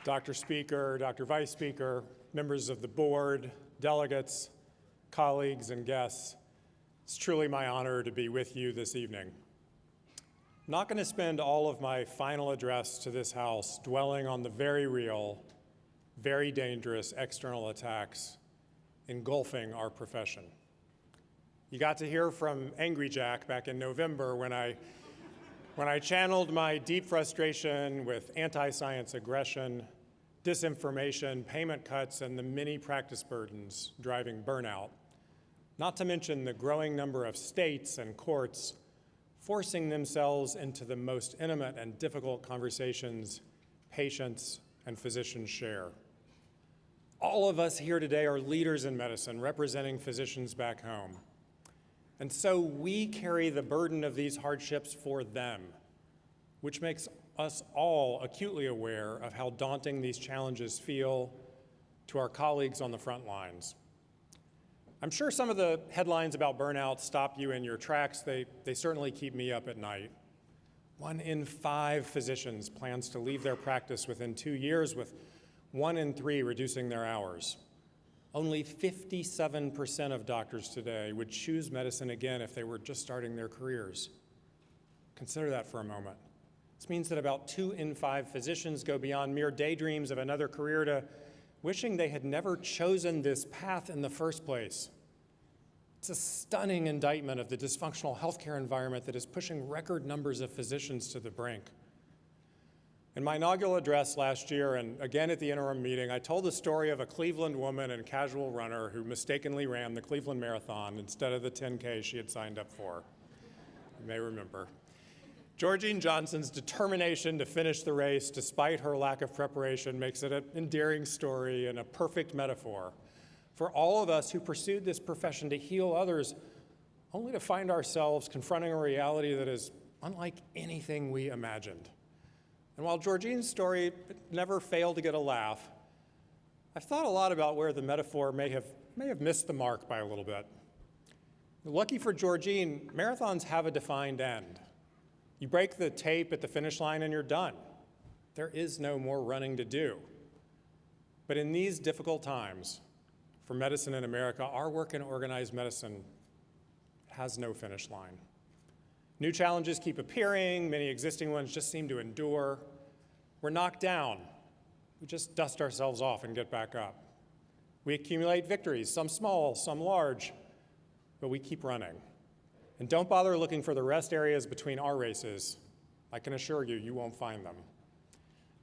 Dr. Speaker, Dr. Vice Speaker, members of the board, delegates, colleagues, and guests, it's truly my honor to be with you this evening. I'm not going to spend all of my final address to this House dwelling on the very real, very dangerous external attacks engulfing our profession. You got to hear from Angry Jack back in November when I channeled my deep frustration with anti-science aggression, disinformation, payment cuts, and the many practice burdens driving burnout, not to mention the growing number of states and courts forcing themselves into the most intimate and difficult conversations patients and physicians share. All of us here today are leaders in medicine, representing physicians back home. And so we carry the burden of these hardships for them, which makes us all acutely aware of how daunting these challenges feel to our colleagues on the front lines. I'm sure some of the headlines about burnout stop you in your tracks. They certainly keep me up at night. 1 in 5 physicians plans to leave their practice within 2 years, with 1 in 3 reducing their hours. Only 57% of doctors today would choose medicine again if they were just starting their careers. Consider that for a moment. This means that about 2 in 5 physicians go beyond mere daydreams of another career to wishing they had never chosen this path in the first place. It's a stunning indictment of the dysfunctional healthcare environment that is pushing record numbers of physicians to the brink. In my inaugural address last year, and again at the interim meeting, I told the story of a Cleveland woman and casual runner who mistakenly ran the Cleveland Marathon instead of the 10K she had signed up for. You may remember. Georgene Johnson's determination to finish the race despite her lack of preparation makes it an endearing story and a perfect metaphor for all of us who pursued this profession to heal others, only to find ourselves confronting a reality that is unlike anything we imagined. And while Georgene's story never failed to get a laugh, I've thought a lot about where the metaphor may have missed the mark by a little bit. Lucky for Georgene, marathons have a defined end. You break the tape at the finish line and you're done. There is no more running to do. But in these difficult times for medicine in America, our work in organized medicine has no finish line. New challenges keep appearing, many existing ones just seem to endure. We're knocked down. We just dust ourselves off and get back up. We accumulate victories, some small, some large, but we keep running. And don't bother looking for the rest areas between our races. I can assure you, you won't find them.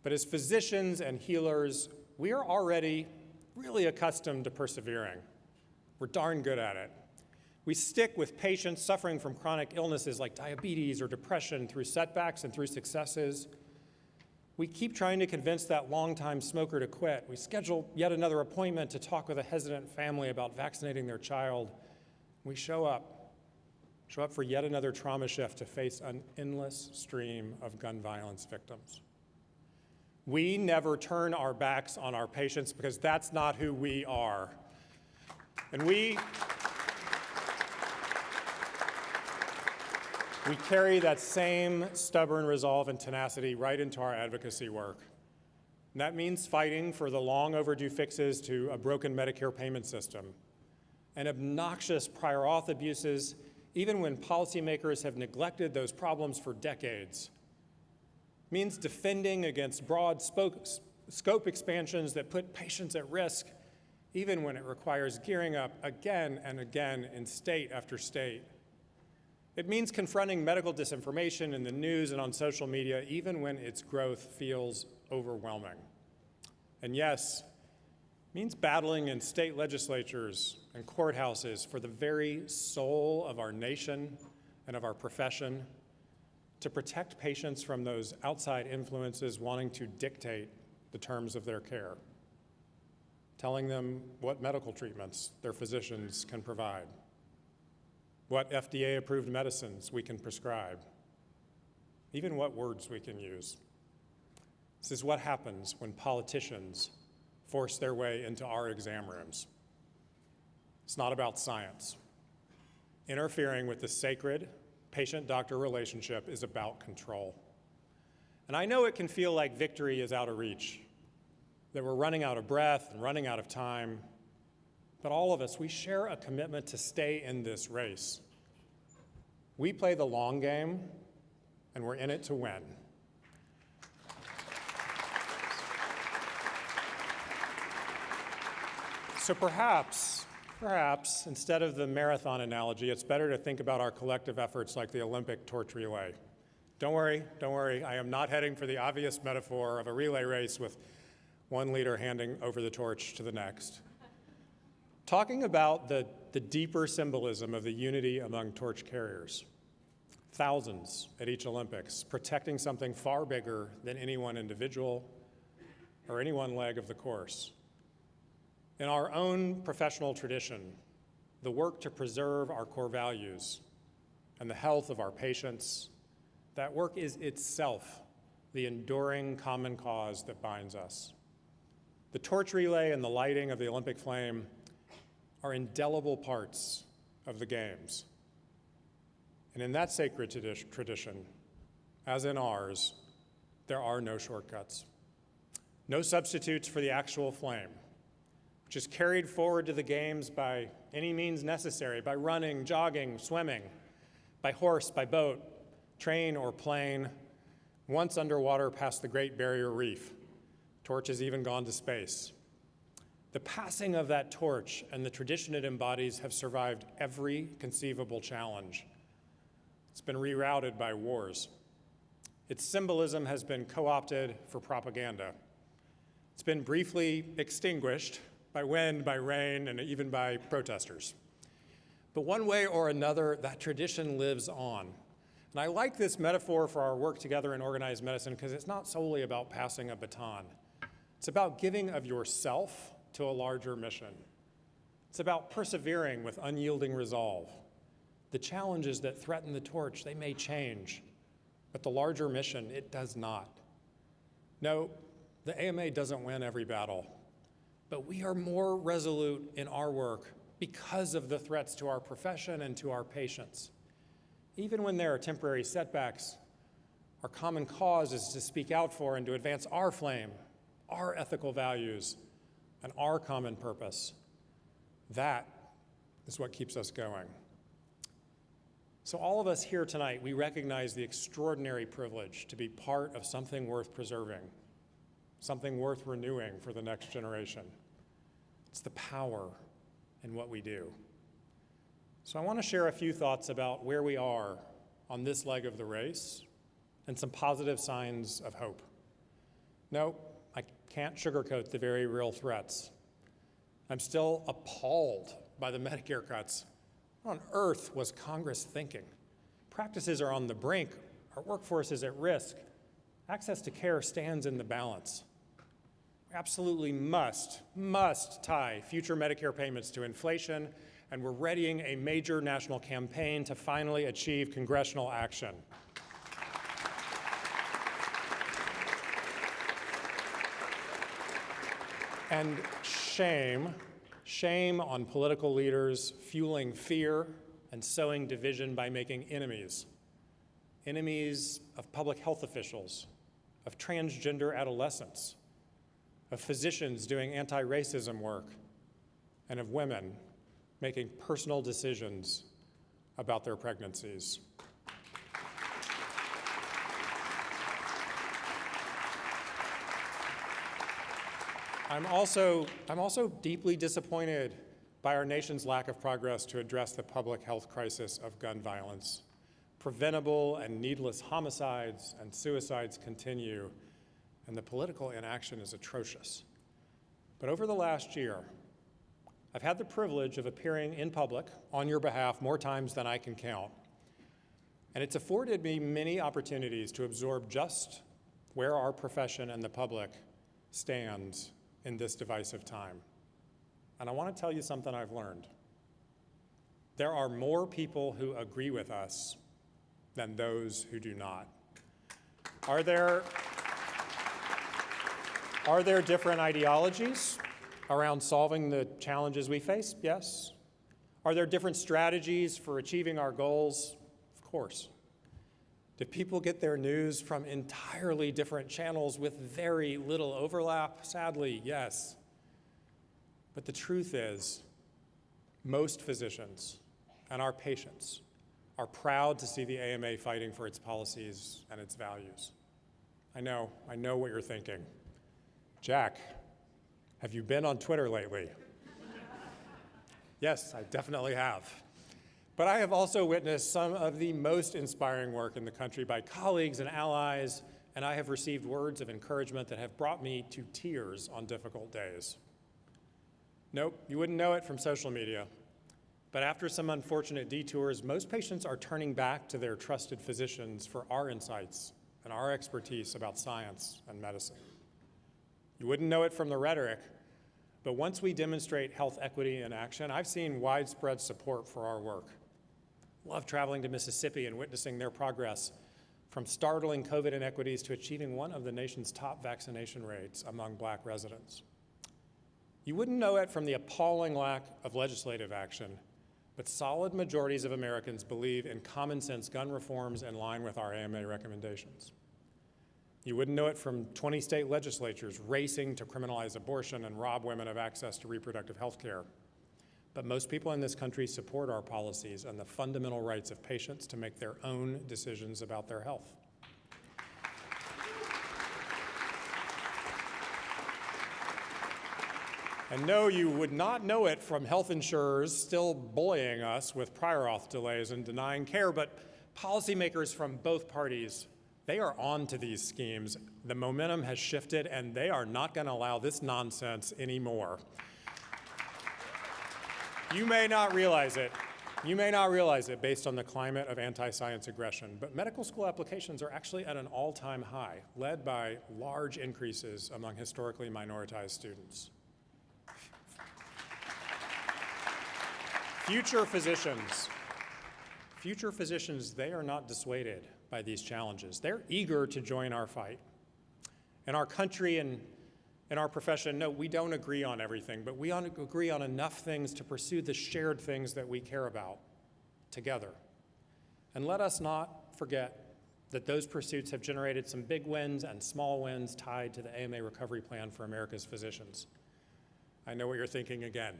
But as physicians and healers, we are already really accustomed to persevering. We're darn good at it. We stick with patients suffering from chronic illnesses like diabetes or depression through setbacks and through successes. We keep trying to convince that longtime smoker to quit. We schedule yet another appointment to talk with a hesitant family about vaccinating their child. We show up for yet another trauma shift to face an endless stream of gun violence victims. We never turn our backs on our patients because that's not who we are. And we carry that same stubborn resolve and tenacity right into our advocacy work. And that means fighting for the long overdue fixes to a broken Medicare payment system and obnoxious prior auth abuses, even when policymakers have neglected those problems for decades. It means defending against broad scope expansions that put patients at risk, even when it requires gearing up again and again in state after state. It means confronting medical disinformation in the news and on social media, even when its growth feels overwhelming. And yes, it means battling in state legislatures and courthouses for the very soul of our nation and of our profession, to protect patients from those outside influences wanting to dictate the terms of their care, telling them what medical treatments their physicians can provide, what FDA-approved medicines we can prescribe, even what words we can use. This is what happens when politicians force their way into our exam rooms. It's not about science. Interfering with the sacred patient-doctor relationship is about control. And I know it can feel like victory is out of reach. that we're running out of breath and running out of time, but all of us, we share a commitment to stay in this race. We play the long game, and we're in it to win. So perhaps, instead of the marathon analogy, it's better to think about our collective efforts like the Olympic torch relay. Don't worry, I am not heading for the obvious metaphor of a relay race with one leader handing over the torch to the next. Talking about the deeper symbolism of the unity among torch carriers. Thousands at each Olympics, protecting something far bigger than any one individual or any one leg of the course. In our own professional tradition, the work to preserve our core values and the health of our patients, that work is itself the enduring common cause that binds us. The torch relay and the lighting of the Olympic flame are indelible parts of the Games. And in that sacred tradition, as in ours, there are no shortcuts. No substitutes for the actual flame, which is carried forward to the Games by any means necessary, by running, jogging, swimming, by horse, by boat, train, or plane, once underwater past the Great Barrier Reef. Torch has even gone to space. The passing of that torch and the tradition it embodies have survived every conceivable challenge. It's been rerouted by wars. Its symbolism has been co-opted for propaganda. It's been briefly extinguished by wind, by rain, and even by protesters. But one way or another, that tradition lives on. And I like this metaphor for our work together in organized medicine because it's not solely about passing a baton. It's about giving of yourself to a larger mission. It's about persevering with unyielding resolve. The challenges that threaten the torch, they may change, but the larger mission, it does not. No, the AMA doesn't win every battle, but we are more resolute in our work because of the threats to our profession and to our patients. Even when there are temporary setbacks, our common cause is to speak out for and to advance our flame, our ethical values, and our common purpose. That is what keeps us going. So all of us here tonight, we recognize the extraordinary privilege to be part of something worth preserving, something worth renewing for the next generation. It's the power in what we do. So I want to share a few thoughts about where we are on this leg of the race and some positive signs of hope. No, I can't sugarcoat the very real threats. I'm still appalled by the Medicare cuts. What on earth was Congress thinking? Practices are on the brink. Our workforce is at risk. Access to care stands in the balance. We absolutely must tie future Medicare payments to inflation, and we're readying a major national campaign to finally achieve congressional action. And shame on political leaders fueling fear and sowing division by making enemies of public health officials, of transgender adolescents, of physicians doing anti-racism work, and of women making personal decisions about their pregnancies. I'm also deeply disappointed by our nation's lack of progress to address the public health crisis of gun violence. Preventable and needless homicides and suicides continue, and the political inaction is atrocious. But over the last year, I've had the privilege of appearing in public on your behalf more times than I can count, and it's afforded me many opportunities to absorb just where our profession and the public stands in this divisive time. And I want to tell you something I've learned. There are more people who agree with us than those who do not. Are there different ideologies around solving the challenges we face? Yes. Are there different strategies for achieving our goals? Of course. Do people get their news from entirely different channels with very little overlap? Sadly, yes. But the truth is, most physicians and our patients are proud to see the AMA fighting for its policies and its values. I know what you're thinking. Jack, have you been on Twitter lately? Yes, I definitely have. But I have also witnessed some of the most inspiring work in the country by colleagues and allies, and I have received words of encouragement that have brought me to tears on difficult days. Nope, you wouldn't know it from social media. But after some unfortunate detours, most patients are turning back to their trusted physicians for our insights and our expertise about science and medicine. You wouldn't know it from the rhetoric, but once we demonstrate health equity in action, I've seen widespread support for our work. Love traveling to Mississippi and witnessing their progress, from startling COVID inequities to achieving one of the nation's top vaccination rates among Black residents. You wouldn't know it from the appalling lack of legislative action, but solid majorities of Americans believe in common sense gun reforms in line with our AMA recommendations. You wouldn't know it from 20 state legislatures racing to criminalize abortion and rob women of access to reproductive health care. But most people in this country support our policies and the fundamental rights of patients to make their own decisions about their health. And no, you would not know it from health insurers still bullying us with prior auth delays and denying care, but policymakers from both parties, they are on to these schemes. The momentum has shifted, and they are not going to allow this nonsense anymore. You may not realize it. You may not realize it based on the climate of anti-science aggression, but medical school applications are actually at an all-time high, led by large increases among historically minoritized students. Future physicians, they are not dissuaded by these challenges. They're eager to join our fight. In our country and in our profession, no, we don't agree on everything, but we agree on enough things to pursue the shared things that we care about together. And let us not forget that those pursuits have generated some big wins and small wins tied to the AMA Recovery Plan for America's physicians. I know what you're thinking again.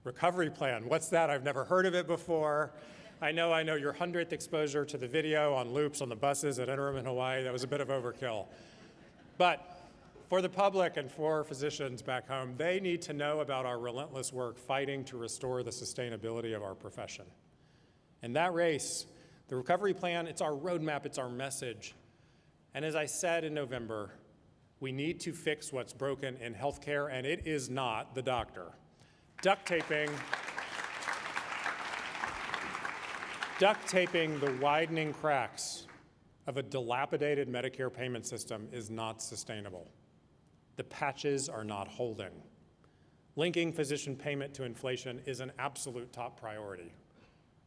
Recovery Plan, what's that? I've never heard of it before. I know your 100th exposure to the video on loops on the buses at Interim in Hawaii, that was a bit of overkill. But for the public and for physicians back home, they need to know about our relentless work fighting to restore the sustainability of our profession. In that race, the Recovery Plan, it's our roadmap, it's our message. And as I said in November, we need to fix what's broken in healthcare, and it is not the doctor. Duct taping the widening cracks of a dilapidated Medicare payment system is not sustainable. The patches are not holding. Linking physician payment to inflation is an absolute top priority.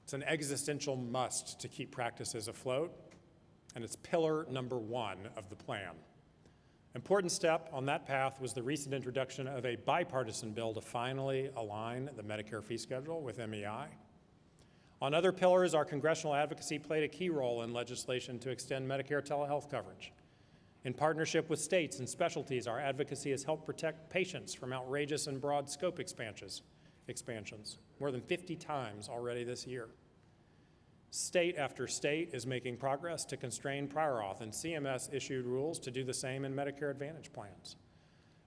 It's an existential must to keep practices afloat, and it's pillar number one of the plan. Important step on that path was the recent introduction of a bipartisan bill to finally align the Medicare fee schedule with MEI. On other pillars, our congressional advocacy played a key role in legislation to extend Medicare telehealth coverage. In partnership with states and specialties, our advocacy has helped protect patients from outrageous and broad scope expansions, more than 50 times already this year. State after state is making progress to constrain prior auth, and CMS issued rules to do the same in Medicare Advantage plans.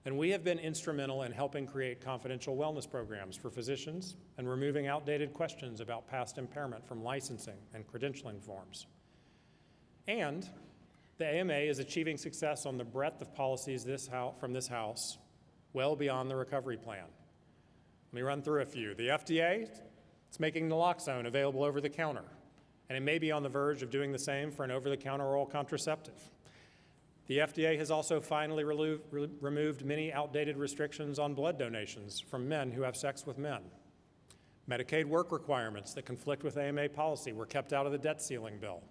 And we have been instrumental in helping create confidential wellness programs for physicians and removing outdated questions about past impairment from licensing and credentialing forms. And the AMA is achieving success on the breadth of policies from this House, well beyond the Recovery Plan. Let me run through a few. The FDA, it's making naloxone available over the counter, and it may be on the verge of doing the same for an over-the-counter oral contraceptive. The FDA has also finally removed many outdated restrictions on blood donations from men who have sex with men. Medicaid work requirements that conflict with AMA policy were kept out of the debt ceiling bill.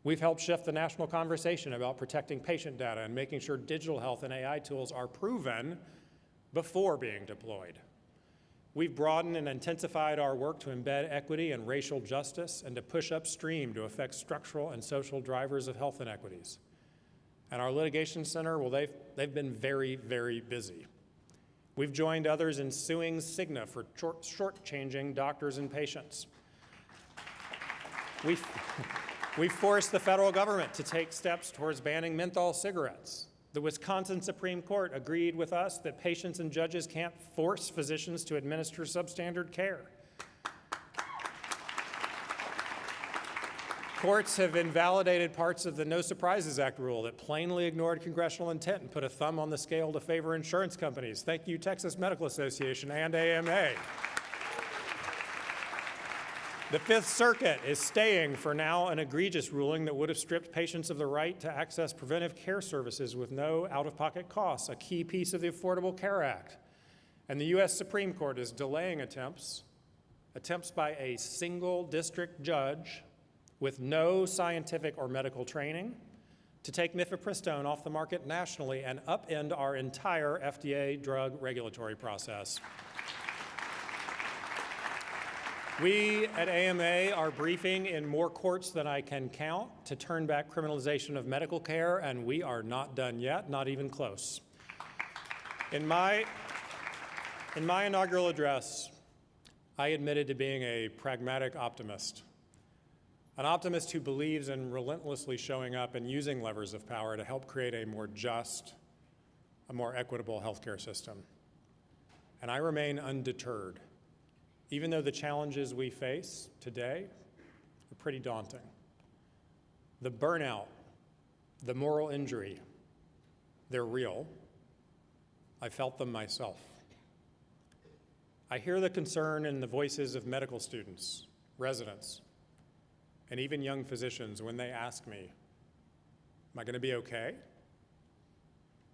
We've helped shift the national conversation about protecting patient data and making sure digital health and AI tools are proven before being deployed. We've broadened and intensified our work to embed equity and racial justice and to push upstream to affect structural and social drivers of health inequities. And our litigation center, well, they've been very, very busy. We've joined others in suing Cigna for shortchanging doctors and patients. We've forced the federal government to take steps towards banning menthol cigarettes. The Wisconsin Supreme Court agreed with us that patients and judges can't force physicians to administer substandard care. Courts have invalidated parts of the No Surprises Act rule that plainly ignored congressional intent and put a thumb on the scale to favor insurance companies. Thank you, Texas Medical Association and AMA. The Fifth Circuit is staying for now an egregious ruling that would have stripped patients of the right to access preventive care services with no out-of-pocket costs, a key piece of the Affordable Care Act. And the U.S. Supreme Court is delaying attempts by a single district judge with no scientific or medical training to take mifepristone off the market nationally and upend our entire FDA drug regulatory process. We at AMA are briefing in more courts than I can count to turn back criminalization of medical care, and we are not done yet, not even close. In my inaugural address, I admitted to being a pragmatic optimist, an optimist who believes in relentlessly showing up and using levers of power to help create a more just, a more equitable healthcare system. And I remain undeterred, even though the challenges we face today are pretty daunting. The burnout, the moral injury, they're real. I felt them myself. I hear the concern in the voices of medical students, residents, and even young physicians when they ask me, am I going to be okay?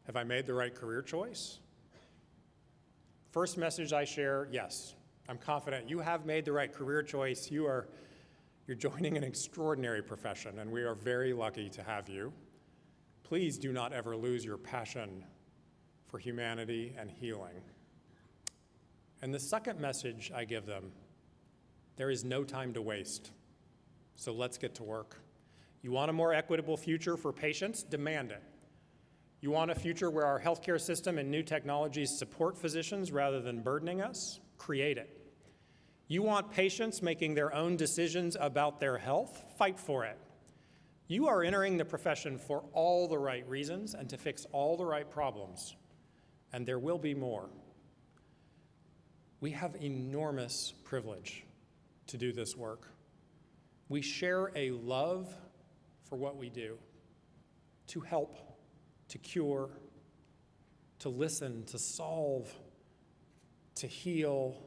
Have I made the right career choice? First message I share, yes, I'm confident you have made the right career choice. You're joining an extraordinary profession, and we are very lucky to have you. Please do not ever lose your passion for humanity and healing. And the second message I give them, there is no time to waste. So let's get to work. You want a more equitable future for patients? Demand it. You want a future where our healthcare system and new technologies support physicians rather than burdening us? Create it. You want patients making their own decisions about their health? Fight for it. You are entering the profession for all the right reasons and to fix all the right problems, and there will be more. We have enormous privilege to do this work. We share a love for what we do, to help, to cure, to listen, to solve, to heal,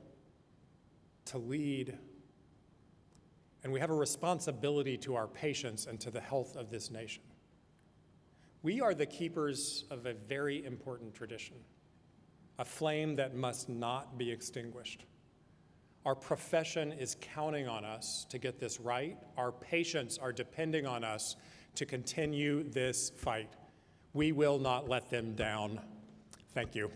to lead. And we have a responsibility to our patients and to the health of this nation. We are the keepers of a very important tradition, a flame that must not be extinguished. Our profession is counting on us to get this right. Our patients are depending on us to continue this fight. We will not let them down. Thank you.